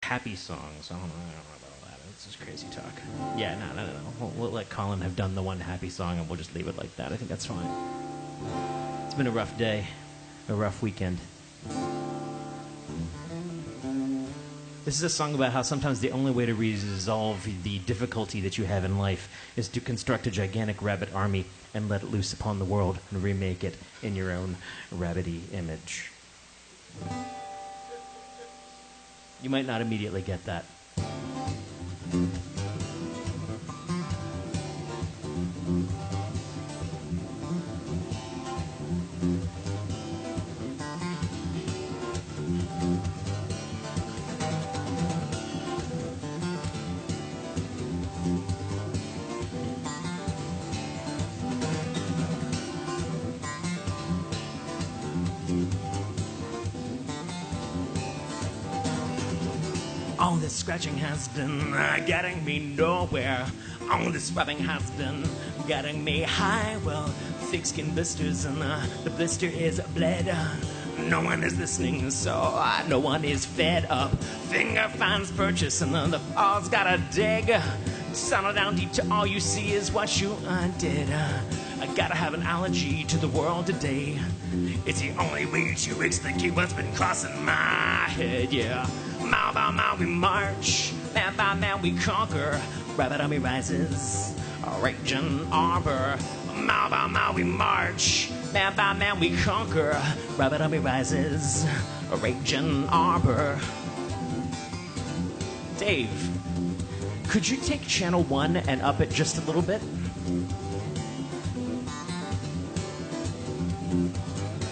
happy songs. I don't know about that. It's just crazy talk. Yeah, no. We'll let Colin have done the one happy song, and we'll just leave it like that. I think that's fine. It's been a rough day, a rough weekend. This is a song about how sometimes the only way to resolve the difficulty that you have in life is to construct a gigantic rabbit army and let it loose upon the world and remake it in your own rabbity image. You might not immediately get that. All this scratching has been getting me nowhere. All this rubbing has been getting me high. Well, thick skin blisters and the blister is bled. No one is listening, so no one is fed up. Finger finds purchase and the fall's gotta dig. Settle down deep to all you see is what you did. I gotta have an allergy to the world today. It's the only way to explain what's been crossing my head, yeah. Mile by mile we march, man by man we conquer. Rabbit army rises, a raging arbor. Mile by mile we march, man by man we conquer. Rabbit army rises, a raging arbor. Dave, could you take channel 1 and up it just a little bit?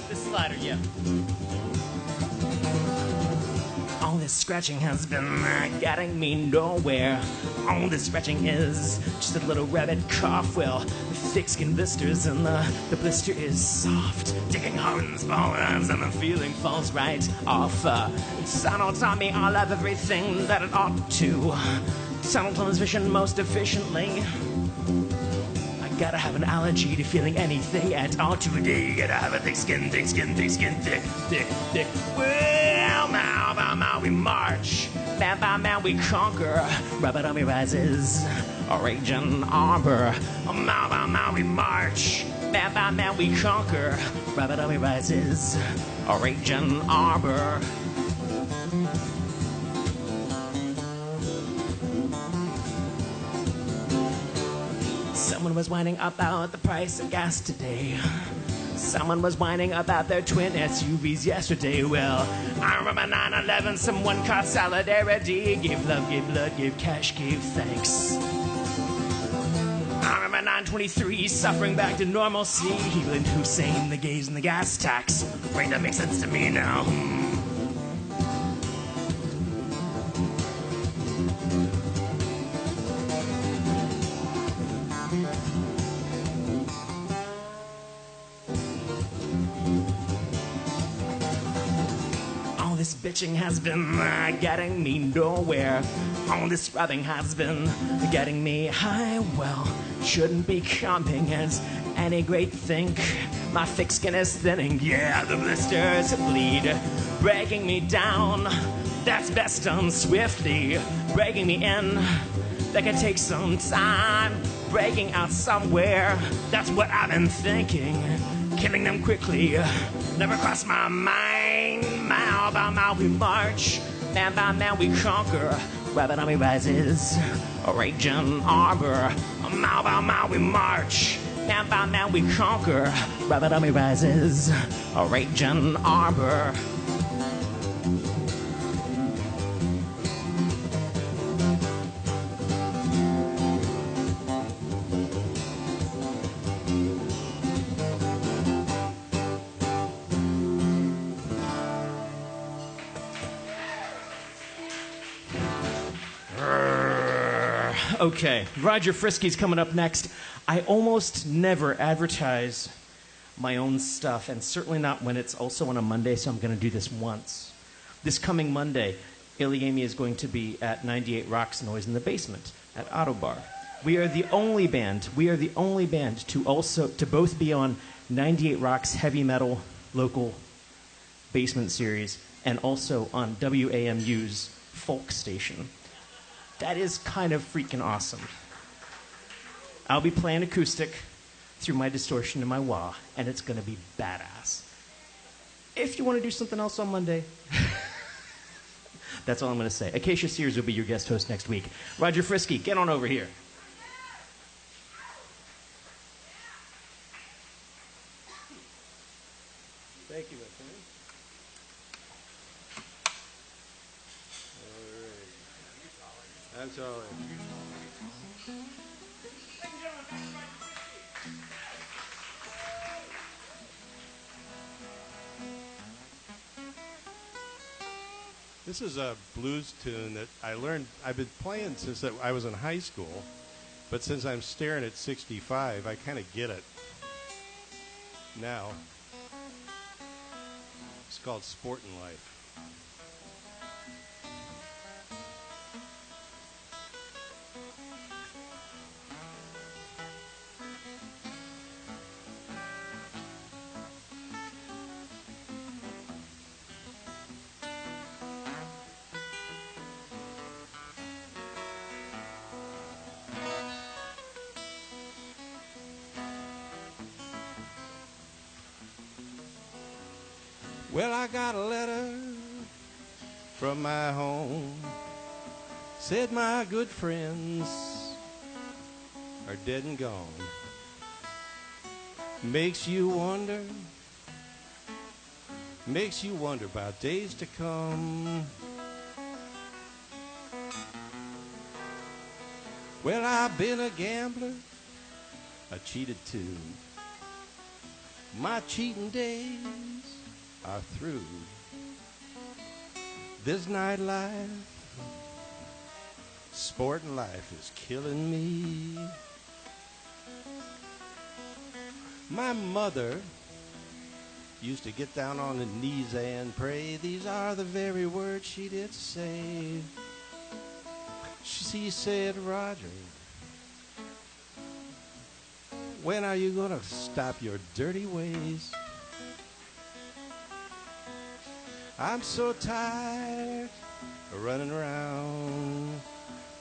The slider, yeah. All this scratching has been getting me nowhere. All this scratching is just a little rabbit cough. Well, thick skin blisters and the blister is soft. Digging hard in the spines and the feeling falls right off. Sound taught me all of everything that it ought to. Sound on his vision most efficiently. I gotta have an allergy to feeling anything at all today. Gotta have a thick skin, thick skin, thick skin, thick, thick, thick. Well, mile by mile we march, man by man we conquer. Rabbit army rises, a raging arbor. Mile by mile we march, man by man we conquer. Rabbit army rises, a raging arbor. Someone was whining about the price of gas today. Someone was whining about their twin SUVs yesterday. Well, I remember 9/11, someone caught solidarity. Gave love, gave blood, gave cash, gave thanks. I remember 9/23, suffering back to normalcy. Healing Hussein, the gays, and the gas tax. Right, that makes sense to me now. This bitching has been getting me nowhere. All this rubbing has been getting me high. Well, shouldn't be coming as any great thing. My thick skin is thinning, yeah, the blisters bleed. Breaking me down, that's best done swiftly. Breaking me in, that could take some time. Breaking out somewhere, that's what I've been thinking. Killing them quickly, never crossed my mind. Mile by mile we march, man by man we conquer. Rabbit army rises, a raging arbor. Mile by mile we march, man by man we conquer. Rabbit army rises, a raging arbor. Okay, Roger Frisky's coming up next. I almost never advertise my own stuff, and certainly not when it's also on a Monday, so I'm going to do this once. This coming Monday, Iliami is going to be at 98 Rocks Noise in the Basement at Autobar. We are the only band to both be on 98 Rocks heavy metal local basement series and also on WAMU's folk station. That is kind of freaking awesome. I'll be playing acoustic through my distortion and my wah, and it's going to be badass. If you want to do something else on Monday, that's all I'm going to say. Acacia Sears will be your guest host next week. Roger Frisky, get on over here. Thank you, my friend. All right. I'm sorry. This is a blues tune that I learned. I've been playing since I was in high school, but since I'm staring at 65, I kind of get it now. It's called Sportin' Life. Well, I got a letter from my home. Said my good friends are dead and gone. Makes you wonder about days to come. Well, I've been a gambler, I cheated too. My cheating days are through. This nightlife, sporting life is killing me. My mother used to get down on her knees and pray. These are the very words she did say. She said, Roger, when are you gonna stop your dirty ways? I'm so tired of running around.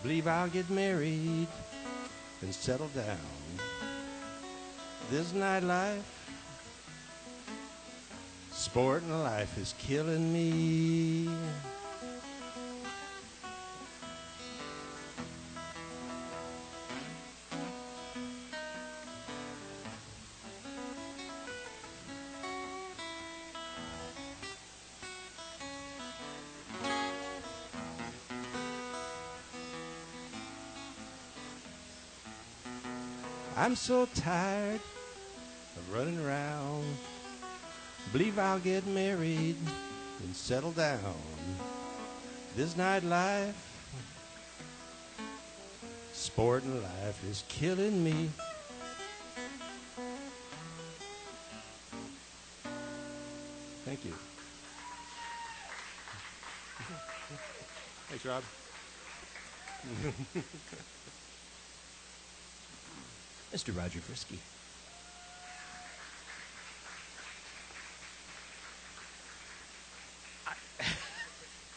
Believe I'll get married and settle down. This nightlife, sporting life is killing me. I'm so tired of running around. Believe I'll get married and settle down. This nightlife, sporting life is killing me. Thank you. Thanks, Rob. Mr. Roger Frisky.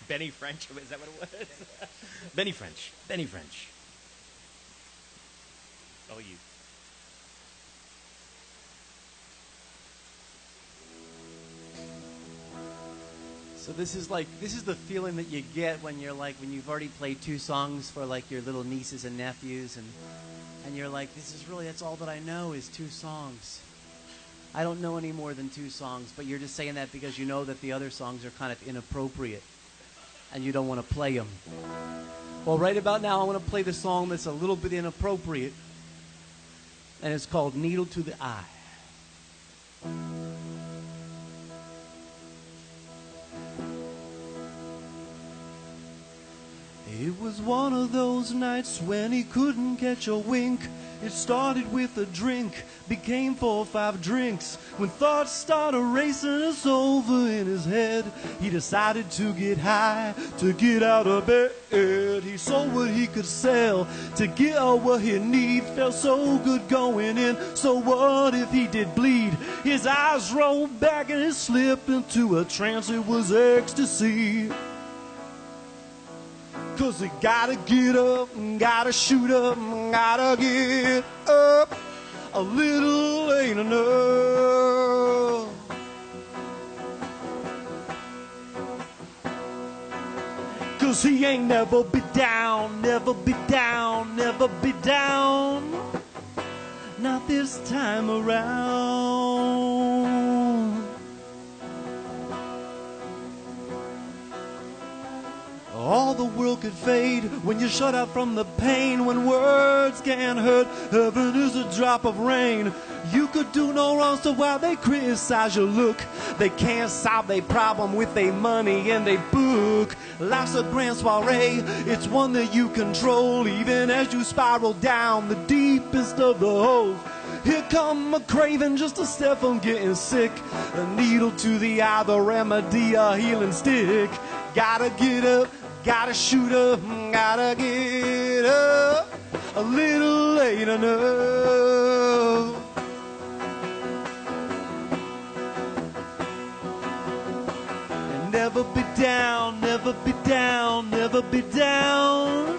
Benny French, is that what it was? Benny French. Benny French. Oh, you. So this is the feeling that you get when you've already played 2 songs for like your little nieces and nephews, and you're like, that's all that I know is 2 songs. I don't know any more than 2 songs, but you're just saying that because you know that the other songs are kind of inappropriate and you don't want to play them. Well, right about now I want to play the song that's a little bit inappropriate, and it's called Needle to the Eye. It was one of those nights when he couldn't catch a wink. It started with a drink, became 4 or 5 drinks. When thoughts started racing us over in his head, he decided to get high, to get out of bed. He sold what he could sell to get all what he need. Felt so good going in, so what if he did bleed? His eyes rolled back and he slipped into a trance. It was ecstasy. 'Cause you gotta get up, gotta shoot up, gotta get up. A little ain't enough. Cause he ain't never be down, never be down, never be down. Not this time around. All the world could fade when you're shut out from the pain. When words can't hurt, heaven is a drop of rain. You could do no wrong, so while they criticize your look, they can't solve their problem with their money and their book. Life's a grand soiree, it's one that you control, even as you spiral down the deepest of the holes. Here come a craving, just a step from getting sick. A needle to the eye, the remedy, a healing stick. Gotta get up, gotta shoot up, gotta get up. A little ain't enough. And never be down, never be down, never be down.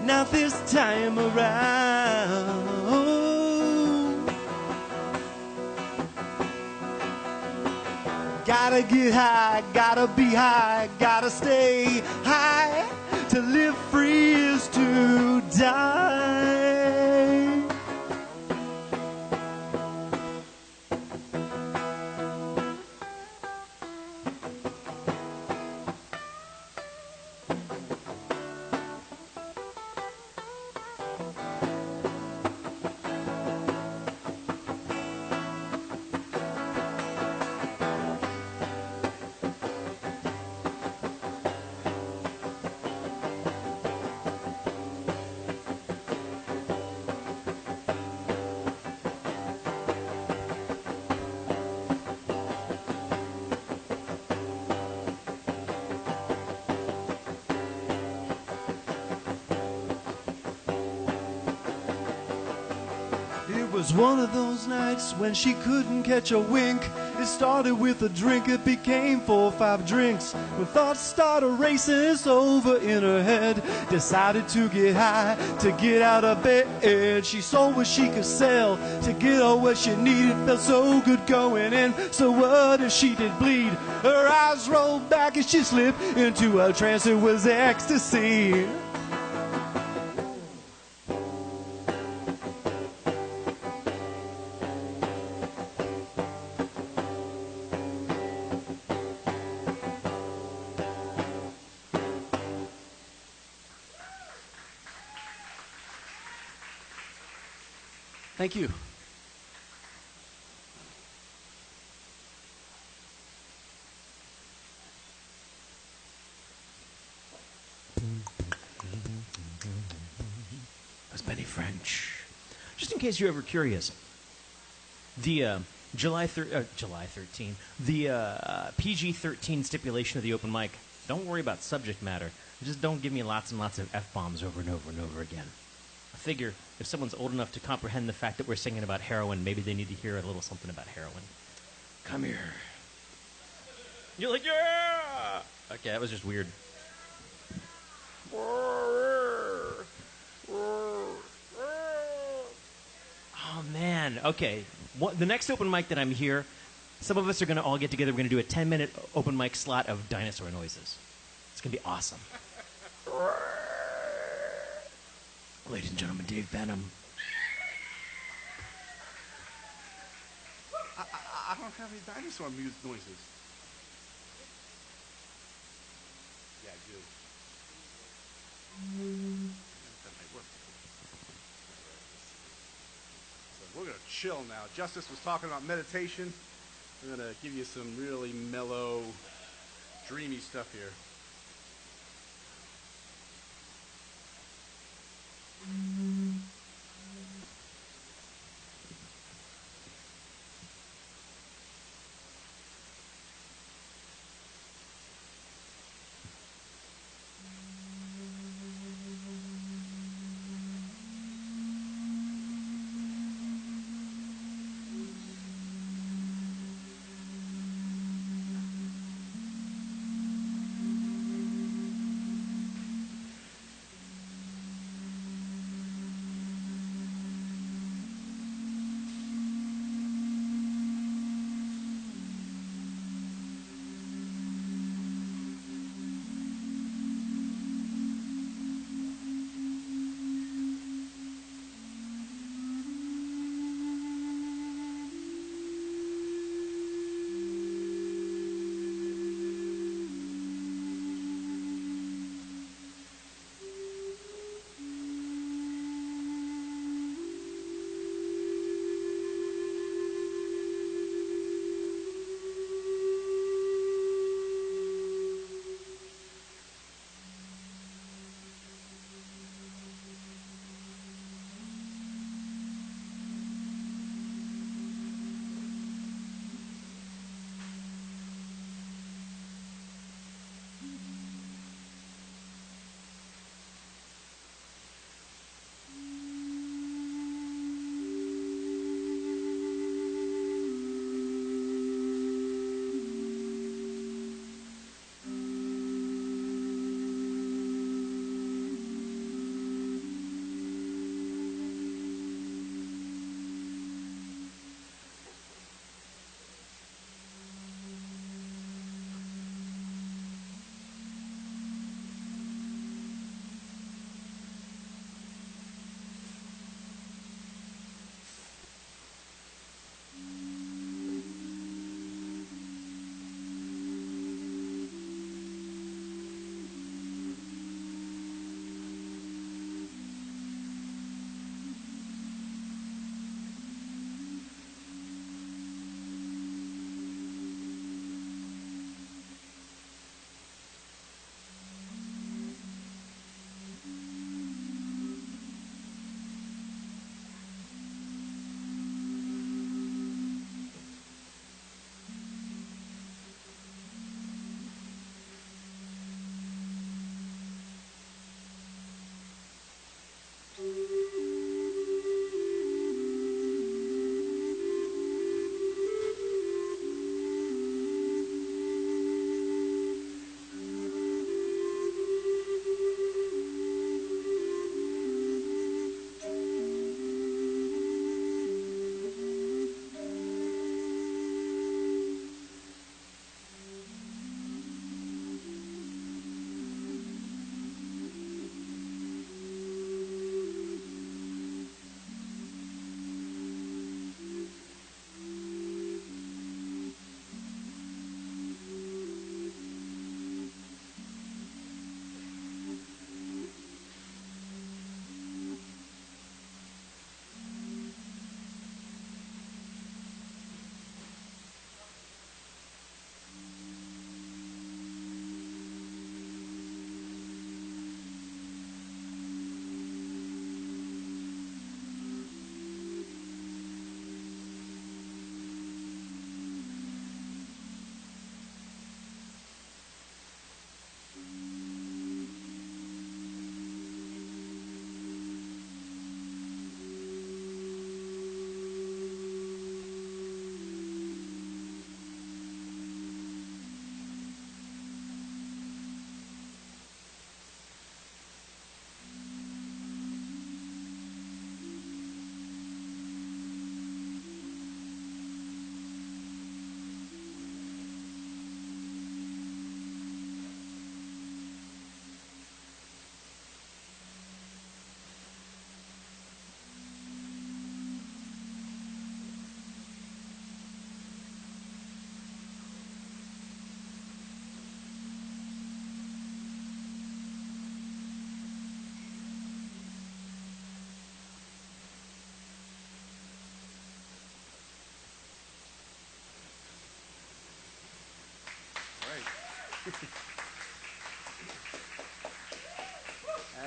Not this time around. Gotta get high, gotta be high, gotta stay high. To live free is to die. It was one of those nights when she couldn't catch a wink. It started with a drink, it became 4 or 5 drinks. When thoughts started racing, it's over in her head. Decided to get high, to get out of bed. She sold what she could sell, to get all what she needed. Felt so good going in, so what if she did bleed? Her eyes rolled back as she slipped into a trance. It was ecstasy. Thank you. That's Benny French. Just in case you're ever curious, the July 13, the PG-13 stipulation of the open mic, don't worry about subject matter. Just don't give me lots and lots of F-bombs over and over and over again. I figure if someone's old enough to comprehend the fact that we're singing about heroin, maybe they need to hear a little something about heroin. Come here. You're like, yeah! Okay, that was just weird. Oh, man. Okay. The next open mic that I'm here, some of us are going to all get together. We're going to do a 10-minute open mic slot of dinosaur noises. It's going to be awesome. Ladies and gentlemen, Dave Benham. I don't have any dinosaur music noises. Yeah, I do. That might work. So we're going to chill now. Justice was talking about meditation. I'm going to give you some really mellow, dreamy stuff here.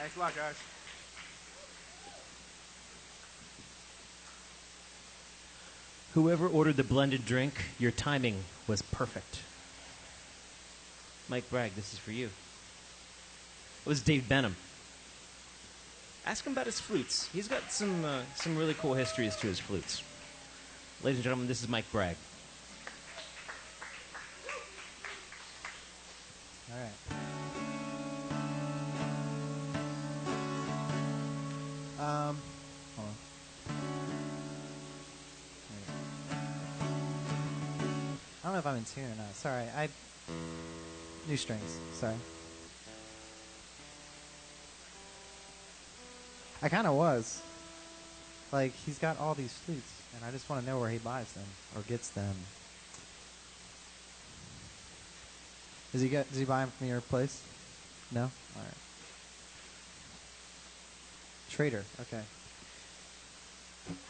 Thanks a lot, guys. Whoever ordered the blended drink, your timing was perfect. Mike Bragg, this is for you. It was Dave Benham. Ask him about his flutes. He's got some really cool histories to his flutes. Ladies and gentlemen, this is Mike Bragg. All right. Hold on. I don't know if I'm in tune or not. Sorry. New strings. Sorry. I kind of was. Like, he's got all these flutes, and I just want to know where he buys them or gets them. Does he buy them from your place? No? All right. Trader. Okay.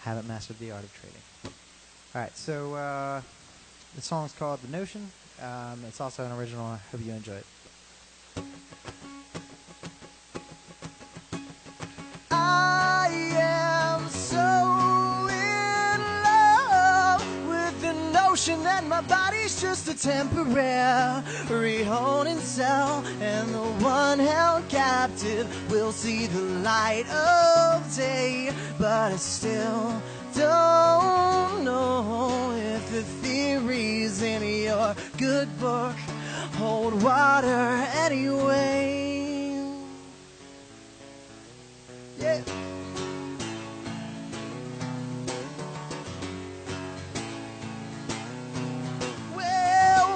Haven't mastered the art of trading. All right. So the song's called The Notion. It's also an original. I hope you enjoy it. I am so in love with the notion that my body's just a temporary holding cell, and the one held captive will see the light of day. But I still don't know if the theories in your good book hold water anyway. Yeah. Well,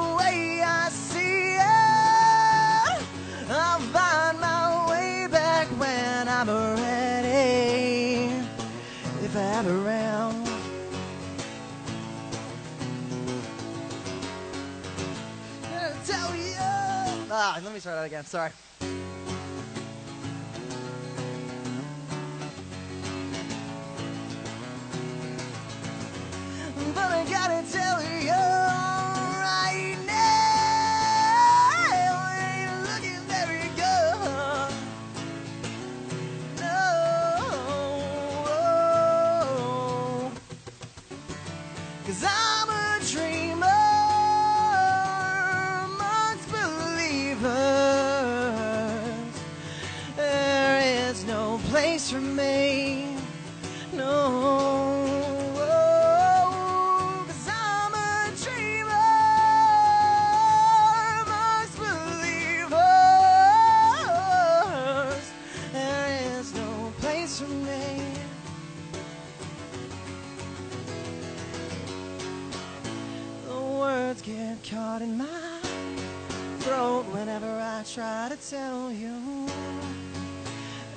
the way I see it, I'll find my way back when I'm ready, if I ever am. Gonna tell you. Let me start that again. Sorry. But I gotta tell you right now, it ain't looking very good. No. 'Cause I'm a dreamer amongst believers. There is no place for me. No. Get caught in my throat whenever I try to tell you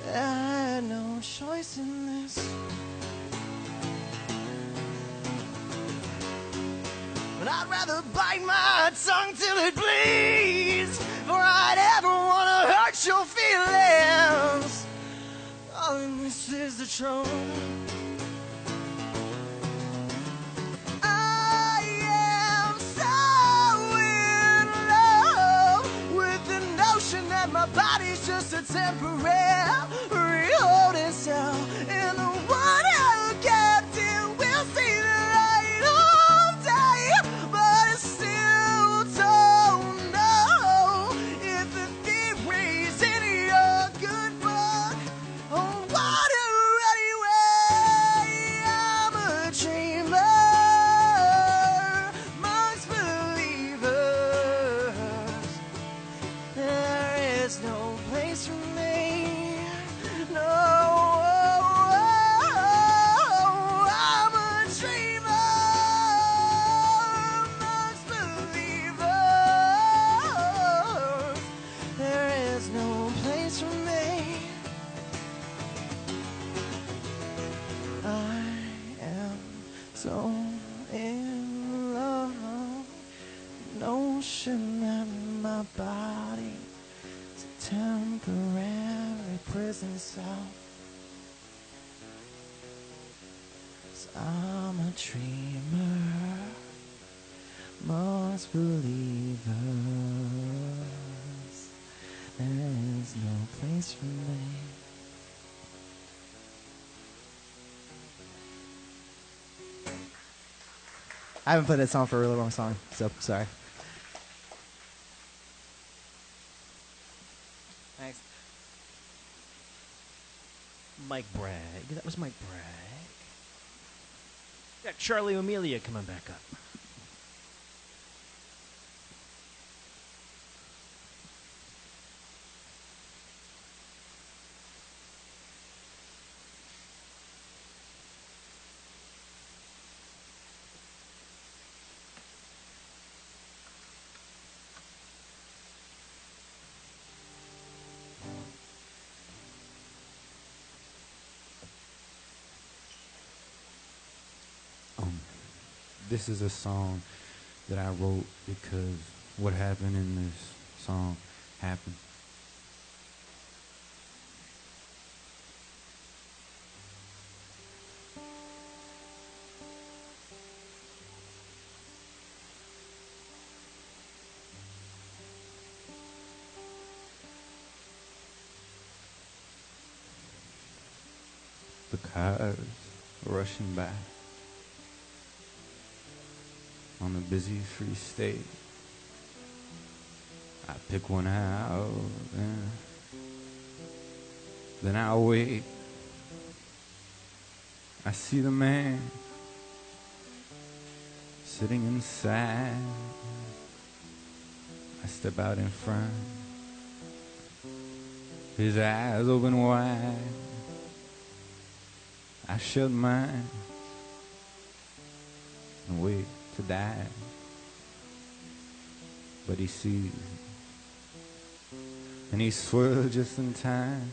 I had no choice in this. But I'd rather bite my tongue till it bleeds before I'd ever want to hurt your feelings. Oh, and this is the truth. My body's just a temporary holding cell, and the one held captive will see the light of day. But I still don't know if the theories in your good book hold water anyway. I'm a dreamer amongst believers. There's no place for me, no. I'm a dreamer amongst believers. There is no place for me. I am so in love, notion that my body temporary prison cell. 'Cause I'm a dreamer amongst believers. There is no place for me. I haven't played that song for a really long song, so sorry. Thanks. Mike Bragg. That was Mike Bragg. Got Charlie Amelia coming back up. This is a song that I wrote because what happened in this song happened. The cars rushing by on the busy free state. I pick one out, and then I wait. I see the man sitting inside. I step out in front, his eyes open wide. I shut mine and wait to die, but he sees, and he swerves just in time.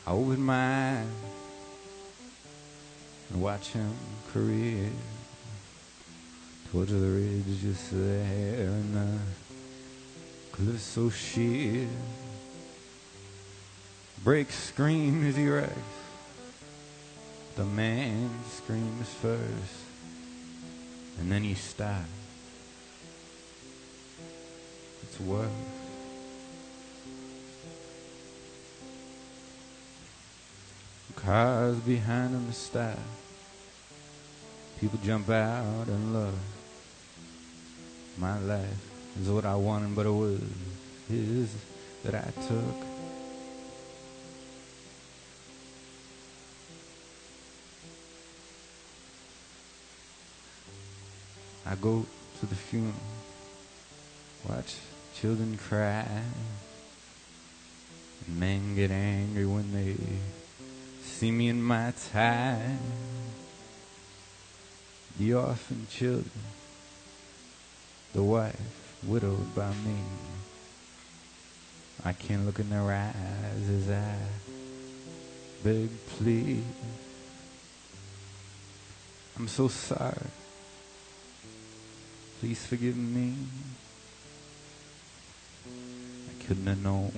I open my eyes and watch him career towards the ridge just there, and the cliff so sheer. Breaks scream as he wrecks. The man screams first, and then he stops. It's worse. Cars behind him stop. People jump out and look. My life is what I wanted, but it was his that I took. I go to the funeral, watch children cry, and men get angry when they see me in my tie. The orphan children, the wife widowed by me. I can't look in their eyes as I beg, please. I'm so sorry. Please forgive me. I couldn't have known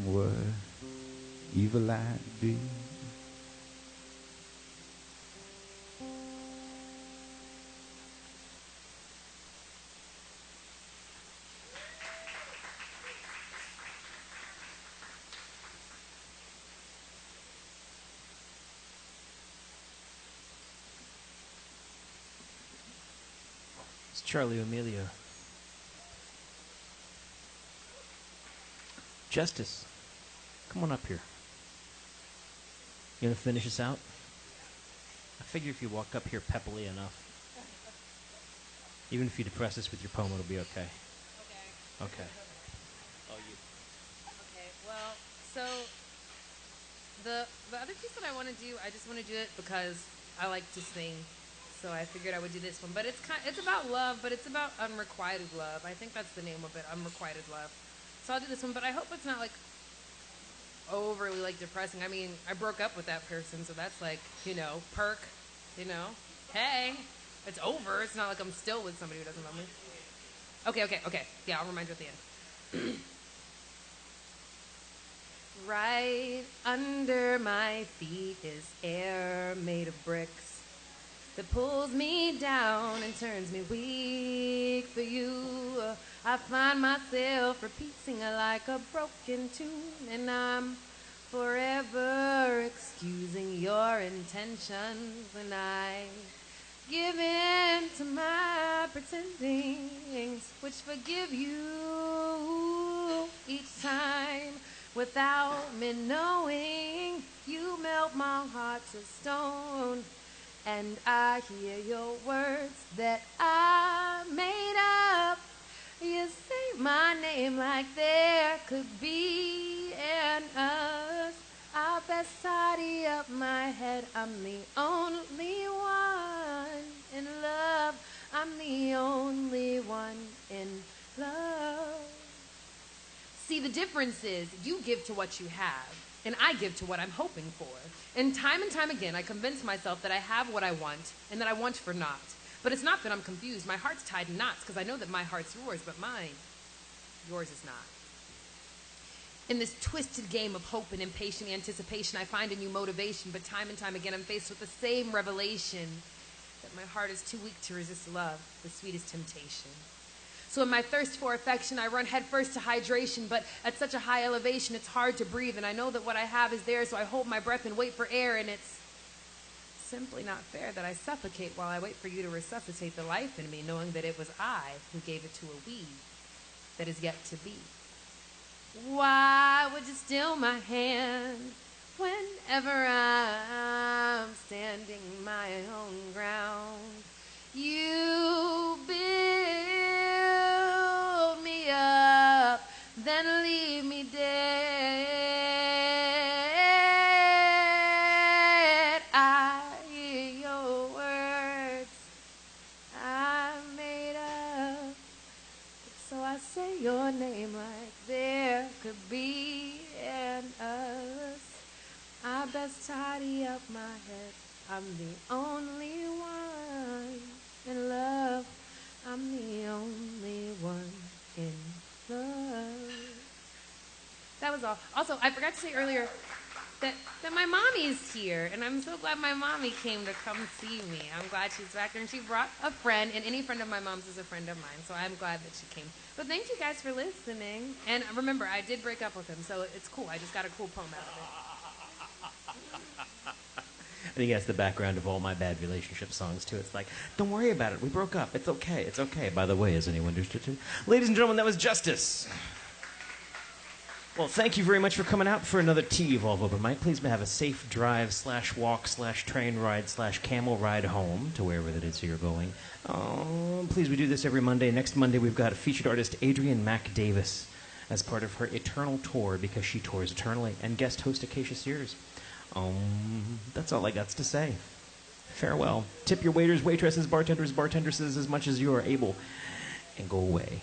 what evil I'd be. It's Charlie Amelia. Justice, come on up here. You gonna finish us out? I figure if you walk up here peppily enough, even if you depress us with your poem, it'll be okay. Okay. Okay. Oh, you. Okay. Well, so the other piece that I want to do, I just want to do it because I like to sing. So I figured I would do this one, but it's about love, but it's about unrequited love. I think that's the name of it, unrequited love. So I'll do this one, but I hope it's not like overly like depressing. I mean, I broke up with that person, so that's like, perk, hey, it's over. It's not like I'm still with somebody who doesn't love me. Okay. Yeah, I'll remind you at the end. Right under my feet is air made of bricks that pulls me down and turns me weak for you. I find myself repeating like a broken tune, and I'm forever excusing your intentions, and I give in to my pretendings, which forgive you each time without me knowing. You melt my heart to stone, and I hear your words that I made up. You say my name like there could be an us. I best tidy up my head. I'm the only one in love. I'm the only one in love. See, the difference is you give to what you have, and I give to what I'm hoping for. And time again, I convince myself that I have what I want and that I want for naught. But it's not that I'm confused. My heart's tied in knots because I know that my heart's yours, but yours is not. In this twisted game of hope and impatient anticipation, I find in you motivation, but time and time again I'm faced with the same revelation that my heart is too weak to resist love, the sweetest temptation. So in my thirst for affection, I run headfirst to hydration, but at such a high elevation, it's hard to breathe, and I know that what I have is there, so I hold my breath and wait for air, and it's simply not fair that I suffocate while I wait for you to resuscitate the life in me, knowing that it was I who gave it to a we that is yet to be. Why would you steal my hand whenever I'm standing my own ground? You build me up, then leave me dead. I hear your words I made up, so I say your name like there could be an us. I best tidy up my head. I'm the only one in love. I'm the only one in love. That was all. Also, I forgot to say earlier that my mommy's here, and I'm so glad my mommy came to come see me. I'm glad she's back there, and she brought a friend, and any friend of my mom's is a friend of mine, so I'm glad that she came. But thank you guys for listening. And remember, I did break up with him, so it's cool. I just got a cool poem out of it. I think that's the background of all my bad relationship songs, too. It's like, don't worry about it. We broke up. It's okay. It's okay. By the way, is anyone interested? Ladies and gentlemen, that was Justice. Well, thank you very much for coming out for another Teavolve open mic. Please have a safe drive / walk / train ride / camel ride home to wherever that is you're going. Please, we do this every Monday. Next Monday, we've got a featured artist, Adrienne Mack Davis, as part of her Eternal Tour, because she tours eternally, and guest host Acacia Sears. That's all I got to say. Farewell. Tip your waiters, waitresses, bartenders, bartendresses as much as you are able, and go away.